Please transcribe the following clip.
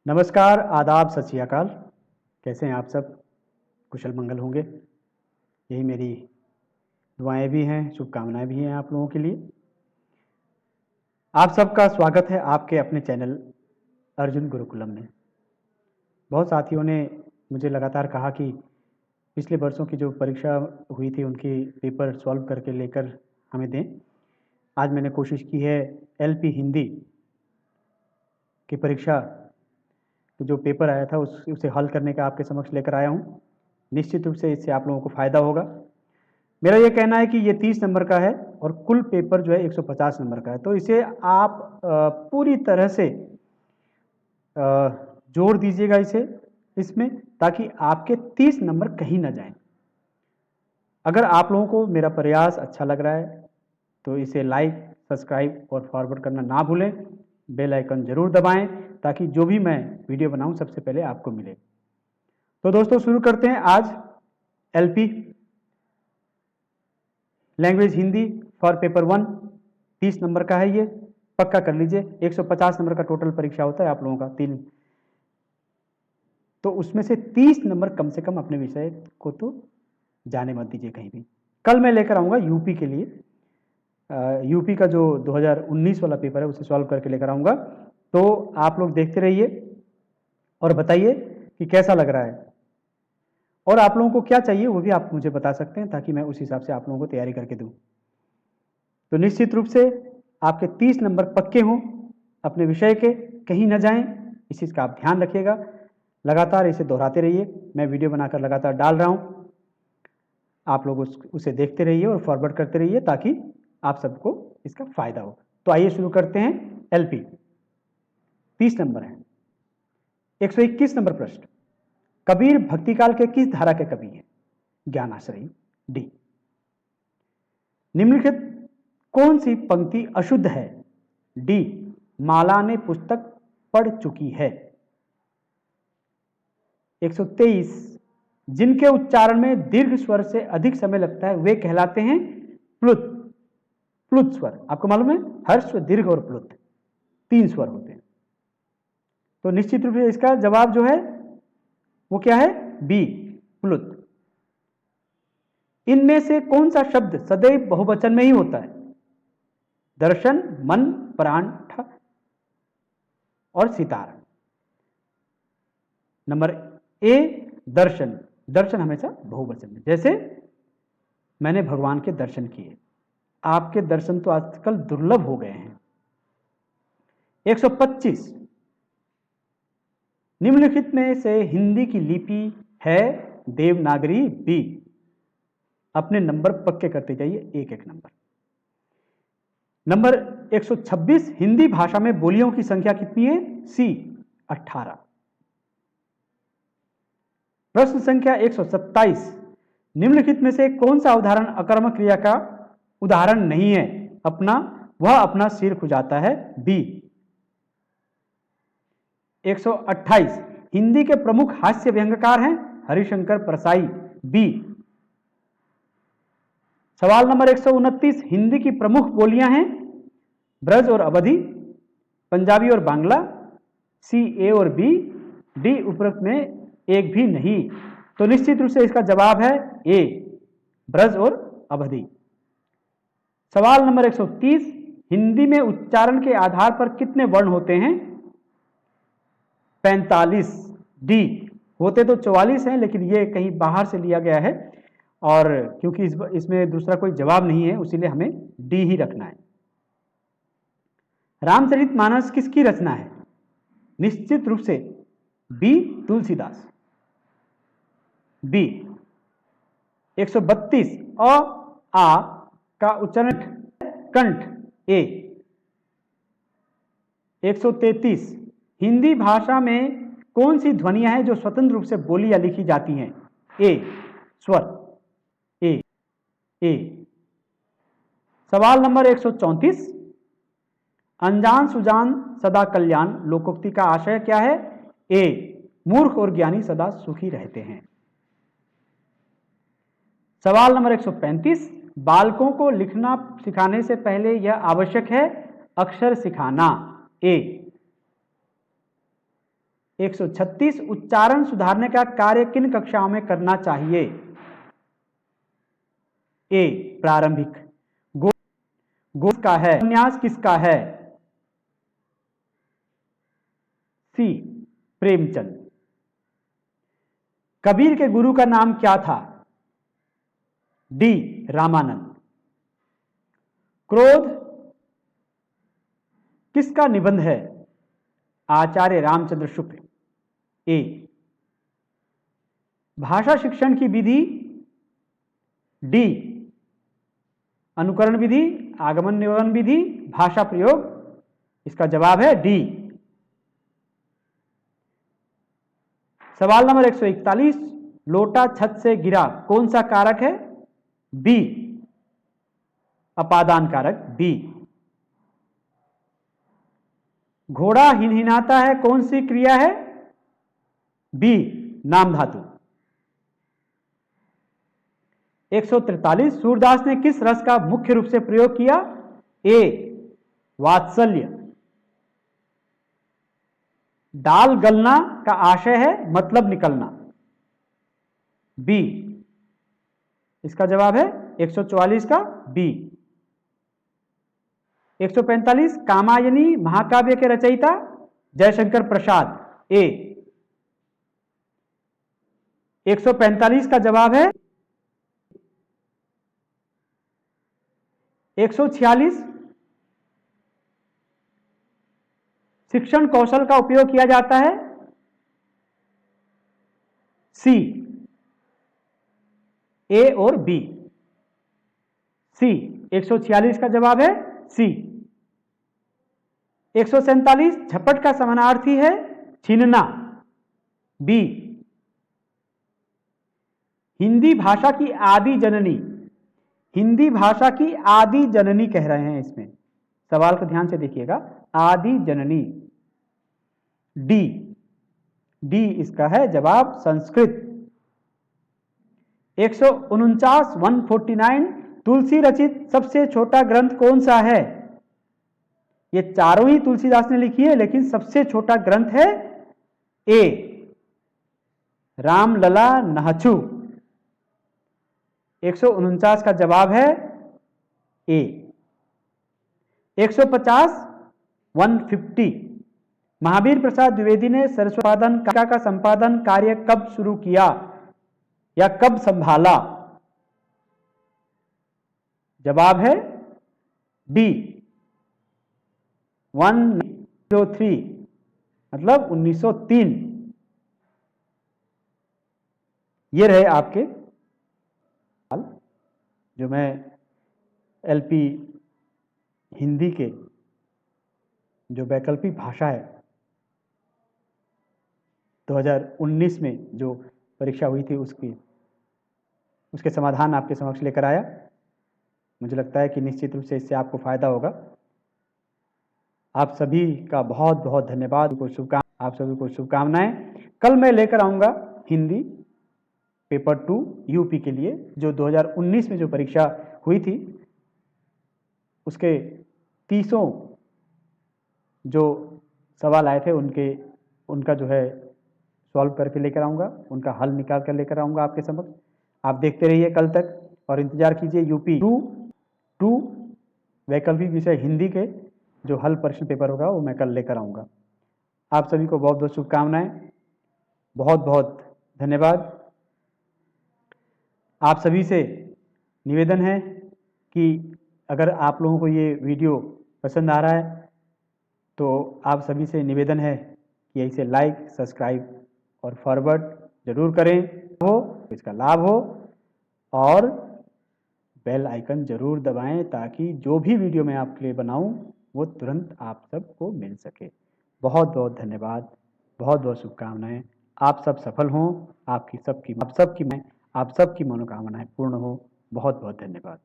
नमस्कार, आदाब, सत श्री अकाल। कैसे हैं आप सब? कुशल मंगल होंगे। यही मेरी दुआएँ भी हैं, शुभकामनाएँ भी हैं आप लोगों के लिए। आप सबका स्वागत है आपके अपने चैनल अर्जुन गुरुकुलम में। बहुत साथियों ने मुझे लगातार कहा कि पिछले वर्षों की जो परीक्षा हुई थी उनकी पेपर सॉल्व करके लेकर हमें दें। आज मैंने कोशिश की है एलपी हिंदी की परीक्षा जो पेपर आया था उसे हल करने का आपके समक्ष लेकर आया हूँ। निश्चित रूप से इससे आप लोगों को फ़ायदा होगा। मेरा ये कहना है कि ये 30 नंबर का है और कुल पेपर जो है 150 नंबर का है, तो इसे आप पूरी तरह से जोड़ दीजिएगा इसमें, ताकि आपके 30 नंबर कहीं ना जाएं। अगर आप लोगों को मेरा प्रयास अच्छा लग रहा है तो इसे लाइक, सब्सक्राइब और फॉरवर्ड करना ना भूलें। बेल आइकन जरूर दबाएं ताकि जो भी मैं वीडियो बनाऊं सबसे पहले आपको मिले। तो दोस्तों शुरू करते हैं। आज LP language Hindi for paper 1 30 number का है। ये पक्का कर लीजिए। 150 नंबर का टोटल परीक्षा होता है आप लोगों का 3, तो उसमें से 30 नंबर कम से कम अपने विषय को तो जाने मत दीजिए कहीं भी। कल मैं लेकर आऊँगा यूपी के लिए, यूपी का जो 2019 वाला पेपर है उसे सॉल्व करके लेकर आऊँगा। तो आप लोग देखते रहिए और बताइए कि कैसा लग रहा है, और आप लोगों को क्या चाहिए वो भी आप मुझे बता सकते हैं ताकि मैं उस हिसाब से आप लोगों को तैयारी करके दूँ। तो निश्चित रूप से आपके 30 नंबर पक्के हों अपने विषय के, कहीं ना जाएं, इस चीज़ का आप ध्यान रखिएगा। लगातार इसे दोहराते रहिए। मैं वीडियो बनाकर लगातार डाल रहा हूँ, आप लोग उसे देखते रहिए और फॉरवर्ड करते रहिए ताकि आप सबको इसका फायदा हो। तो आइए शुरू करते हैं। एलपी 30 नंबर है। 121 नंबर प्रश्न, कबीर भक्तिकाल के किस धारा के कवि हैं? ज्ञानाश्रयी डी। निम्नलिखित कौन सी पंक्ति अशुद्ध है? डी। माला ने पुस्तक पढ़ चुकी है। 123, जिनके उच्चारण में दीर्घ स्वर से अधिक समय लगता है वे कहलाते हैं प्लुत। प्लुत स्वर आपको मालूम है, हर्ष, दीर्घ और प्लुत 3 स्वर होते हैं। तो निश्चित रूप से इसका जवाब जो है वो क्या है? बी, प्लुत। इनमें से कौन सा शब्द सदैव बहुवचन में ही होता है? दर्शन, मन, प्राण और सितार। नंबर ए, दर्शन। दर्शन हमेशा बहुवचन में। जैसे मैंने भगवान के दर्शन किए, आपके दर्शन तो आजकल दुर्लभ हो गए हैं। 125, निम्नलिखित में से हिंदी की लिपि है देवनागरी? बी। अपने नंबर पक्के करते जाइए, एक एक नंबर। नंबर 126, हिंदी भाषा में बोलियों की संख्या कितनी है? सी, 18। प्रश्न संख्या 127, निम्नलिखित में से कौन सा उदाहरण अकर्मक क्रिया का उदाहरण नहीं है? वह अपना सिर खुजाता है। बी। 128, हिंदी के प्रमुख हास्य व्यंग्यकार हैं हरिशंकर परसाई। बी। सवाल नंबर 129, हिंदी की प्रमुख बोलियां हैं ब्रज और अवधी, पंजाबी और बांग्ला। सी, ए और बी। डी, उपरोक्त में एक भी नहीं। तो निश्चित रूप से इसका जवाब है ए, ब्रज और अवधी। सवाल नंबर 130, हिंदी में उच्चारण के आधार पर कितने वर्ण होते हैं? 45। डी। होते तो 44 हैं लेकिन ये कहीं बाहर से लिया गया है, और क्योंकि इसमें दूसरा कोई जवाब नहीं है इसीलिए हमें डी ही रखना है। रामचरितमानस किसकी रचना है? निश्चित रूप से बी, तुलसीदास। बी। 132, अ आ का उच्चारण कंठ। ए। 133, हिंदी भाषा में कौन सी ध्वनियां हैं जो स्वतंत्र रूप से बोली या लिखी जाती हैं? ए, स्वर। ए, ए। सवाल नंबर 134, अनजान सुजान सदा कल्याण लोकोक्ति का आशय क्या है? ए, मूर्ख और ज्ञानी सदा सुखी रहते हैं। सवाल नंबर 135, बालकों को लिखना सिखाने से पहले यह आवश्यक है अक्षर सिखाना। ए। 136 उच्चारण सुधारने का कार्य किन कक्षाओं में करना चाहिए? ए प्रारंभिक। गो का है। उपन्यास किसका है? सी प्रेमचंद। कबीर के गुरु का नाम क्या था? डी रामानंद। क्रोध किसका निबंध है? आचार्य रामचंद्र शुक्ल। ए। भाषा शिक्षण की विधि? डी अनुकरण विधि, आगमन निगमन विधि, भाषा प्रयोग। इसका जवाब है डी। सवाल नंबर 141, लोटा छत से गिरा कौन सा कारक है? बी अपादान कारक बी। घोड़ा हिनहिनाता है कौन सी क्रिया है? बी नाम धातु। 143, सूरदास ने किस रस का मुख्य रूप से प्रयोग किया? ए वात्सल्य। दाल गलना का आशय है मतलब निकलना। बी। इसका जवाब है 144 का बी। 145, कामायनी महाकाव्य के रचयिता? जयशंकर प्रसाद। ए। 145 का जवाब है 146, शिक्षण कौशल का उपयोग किया जाता है? सी ए और बी। सी 146 का जवाब है सी। 147, झपट का समानार्थी है छीनना। बी। हिंदी भाषा की आदि जननी, हिंदी भाषा की आदि जननी कह रहे हैं इसमें, सवाल को ध्यान से देखिएगा। आदि जननी डी। डी इसका है जवाब संस्कृत। 149, 149, तुलसी रचित सबसे छोटा ग्रंथ कौन सा है? ये चारों ही तुलसीदास ने लिखी है लेकिन सबसे छोटा ग्रंथ है ए रामलला नहचु। 149 का जवाब है ए। 150, 150, महावीर प्रसाद द्विवेदी ने सरस्वती का संपादन कार्य कब शुरू किया या कब संभाला? जवाब है डी 103, मतलब 1903। ये रहे आपके सवाल जो मैं एलपी हिंदी के जो वैकल्पिक भाषा है 2019 में जो परीक्षा हुई थी उसके समाधान आपके समक्ष लेकर आया। मुझे लगता है कि निश्चित रूप से इससे आपको फायदा होगा। आप सभी का बहुत बहुत धन्यवाद। आप सभी को शुभकामनाएं। कल मैं लेकर आऊँगा हिंदी पेपर 2 यूपी के लिए जो 2019 में जो परीक्षा हुई थी उसके 30 जो सवाल आए थे उनका जो है सॉल्व करके लेकर आऊँगा, उनका हल निकाल कर लेकर आऊँगा आपके समक्ष। आप देखते रहिए कल तक और इंतजार कीजिए यूपी 2 वैकल्पिक विषय हिंदी के जो हल प्रश्न पेपर होगा वो मैं कल लेकर आऊँगा। आप सभी को बहुत बहुत शुभकामनाएं, बहुत बहुत धन्यवाद। आप सभी से निवेदन है कि अगर आप लोगों को ये वीडियो पसंद आ रहा है तो आप सभी से निवेदन है कि इसे लाइक, सब्सक्राइब और फॉरवर्ड जरूर करें हो, इसका लाभ हो, और बेल आइकन जरूर दबाएं ताकि जो भी वीडियो मैं आपके लिए बनाऊं वो तुरंत आप सबको मिल सके। बहुत बहुत धन्यवाद, बहुत बहुत शुभकामनाएं। आप सब सफल हों, आप सबकी मनोकामनाएं पूर्ण हो। बहुत बहुत धन्यवाद।